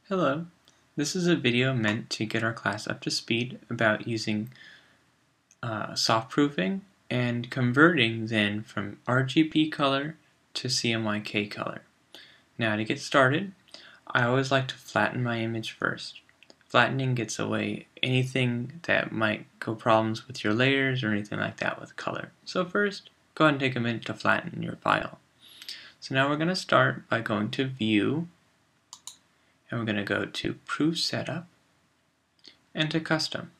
Hello, this is a video meant to get our class up to speed about using soft proofing and converting then from RGB color to CMYK color. Now to get started, I always like to flatten my image first. Flattening gets away anything that might go problems with your layers or anything like that with color. So first, go ahead and take a minute to flatten your file. So now we're going to start by going to View, and we're going to go to Proof Setup and to Custom.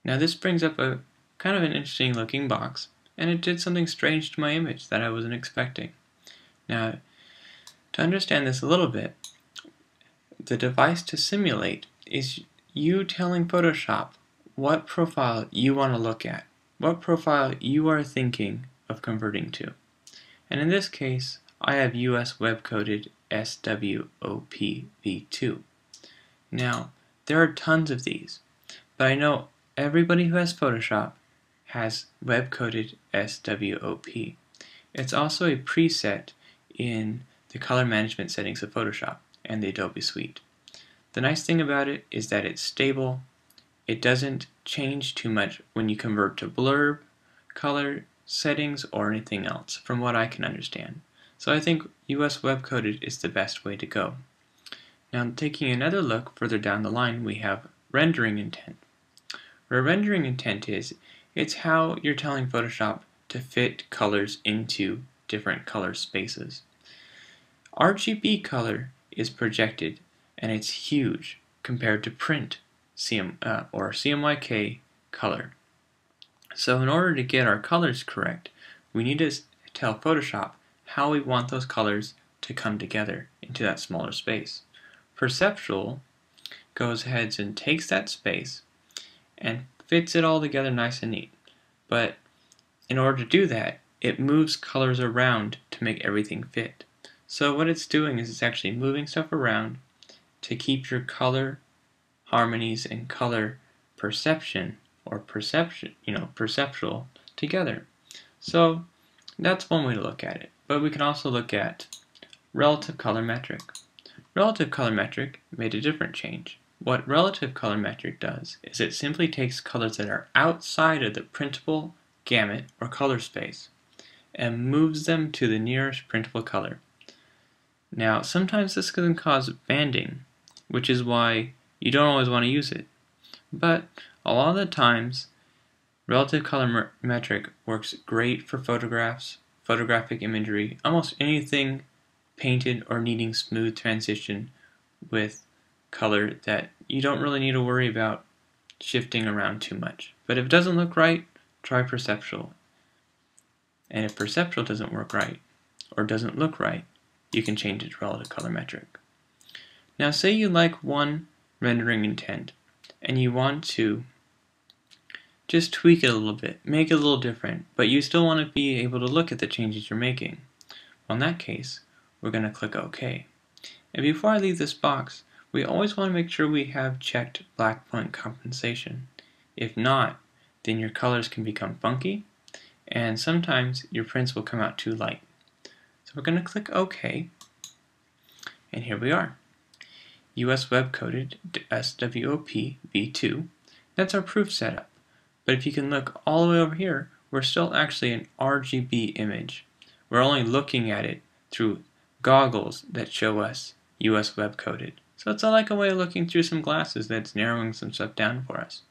Now this brings up a kind of an interesting looking box, and it did something strange to my image that I wasn't expecting. Now to understand this a little bit, the device to simulate is you telling Photoshop what profile you want to look at, what profile you are thinking of converting to. And in this case, I have US web coded SWOP v2. Now, there are tons of these, but I know everybody who has Photoshop has web coded SWOP. It's also a preset in the color management settings of Photoshop and the Adobe Suite. The nice thing about it is that it's stable. It doesn't change too much when you convert to blurb, color settings, or anything else, from what I can understand. So I think US web coded is the best way to go. Now taking another look further down the line, we have rendering intent. Where rendering intent is, it's how you're telling Photoshop to fit colors into different color spaces. RGB color is projected, and it's huge compared to print or CMYK color. So in order to get our colors correct, we need to tell Photoshop how we want those colors to come together into that smaller space. Perceptual goes ahead and takes that space and fits it all together nice and neat. But in order to do that, it moves colors around to make everything fit. So what it's doing is it's actually moving stuff around to keep your color harmonies and color perception or perceptual together. So that's one way to look at it. But we can also look at relative color metric. Relative color metric made a different change. What relative color metric does is it simply takes colors that are outside of the printable gamut or color space and moves them to the nearest printable color. Now sometimes this can cause banding, which is why you don't always want to use it. But a lot of the times, relative color metric works great for photographs, photographic imagery, almost anything painted or needing smooth transition with color that you don't really need to worry about shifting around too much. But if it doesn't look right, try perceptual. And if perceptual doesn't work right or doesn't look right, you can change it to relative color metric. Now say you like one rendering intent and you want to just tweak it a little bit, make it a little different, but you still want to be able to look at the changes you're making. Well, in that case, we're going to click OK. And before I leave this box, we always want to make sure we have checked black point compensation. If not, then your colors can become funky, and sometimes your prints will come out too light. So we're going to click OK, and here we are. US web coded SWOP v2. That's our proof setup. But if you can look all the way over here, we're still actually an RGB image. We're only looking at it through goggles that show us US web coded. So it's like a way of looking through some glasses that's narrowing some stuff down for us.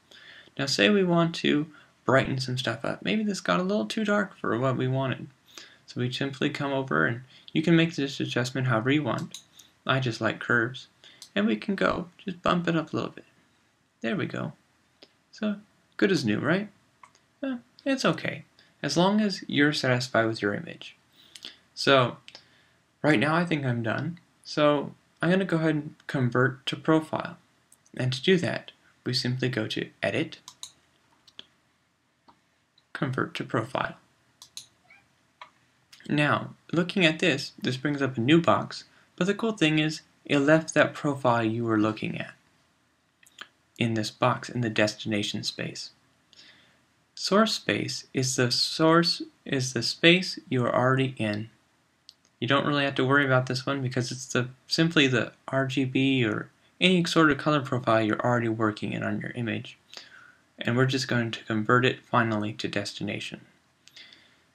Now say we want to brighten some stuff up. Maybe this got a little too dark for what we wanted. So we simply come over, and you can make this adjustment however you want. I just like curves. And we can just bump it up a little bit. There we go. So good as new, right? It's okay, as long as you're satisfied with your image. So right now I think I'm done. So I'm going to go ahead and convert to profile. And to do that, we simply go to Edit, Convert to Profile. Now, looking at this brings up a new box, but the cool thing is it left that profile you were looking at in this box in the destination space. Source space is the space you are already in You don't really have to worry about this one because it's simply the RGB or any sort of color profile you're already working in on your image. And we're just going to convert it finally to destination.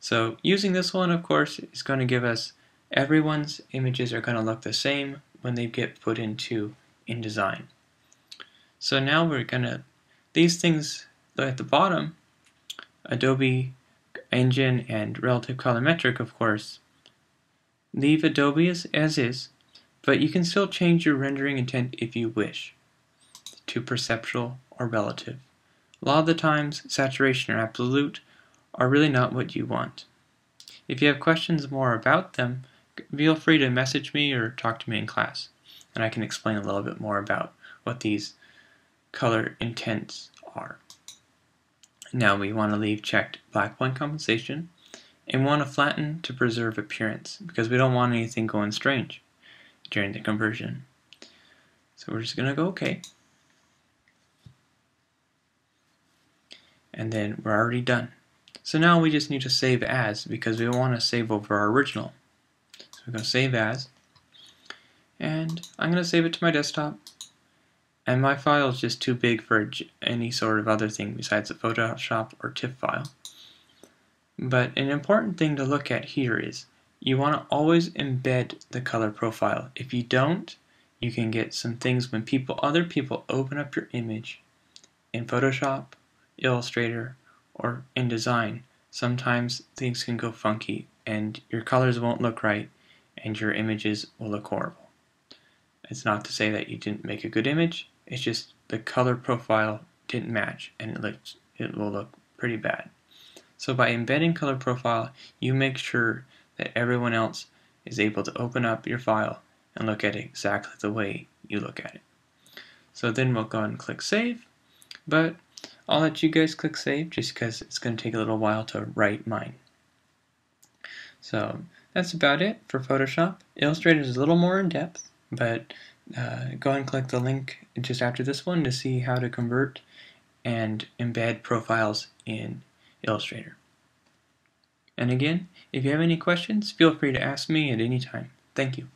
So using this one, of course, is going to give us everyone's images are going to look the same when they get put into InDesign. So now we're going to, these things at the bottom, Adobe Engine and Relative Colorimetric, of course, leave Adobe as is, but you can still change your rendering intent if you wish to perceptual or relative. A lot of the times, saturation or absolute are really not what you want. If you have questions more about them, feel free to message me or talk to me in class, and I can explain a little bit more about what these color intents are. Now we want to leave checked black point compensation, and we want to flatten to preserve appearance because we don't want anything going strange during the conversion. So we're just going to go OK. And then we're already done. So now we just need to save as because we want to save over our original. So we're going to save as, and I'm going to save it to my desktop. And my file is just too big for any sort of other thing besides a PhotoShop or TIFF file. But an important thing to look at here is you want to always embed the color profile. If you don't, you can get some things when other people open up your image in Photoshop, Illustrator, or InDesign. Sometimes things can go funky and your colors won't look right and your images will look horrible. It's not to say that you didn't make a good image, it's just the color profile didn't match and it will look pretty bad. So by embedding color profile, you make sure that everyone else is able to open up your file and look at it exactly the way you look at it. So then we'll go and click save, but I'll let you guys click save just because it's going to take a little while to write mine. So that's about it for Photoshop. Illustrator is a little more in depth, but go and click the link just after this one to see how to convert and embed profiles in Illustrator. And again, if you have any questions, feel free to ask me at any time. Thank you.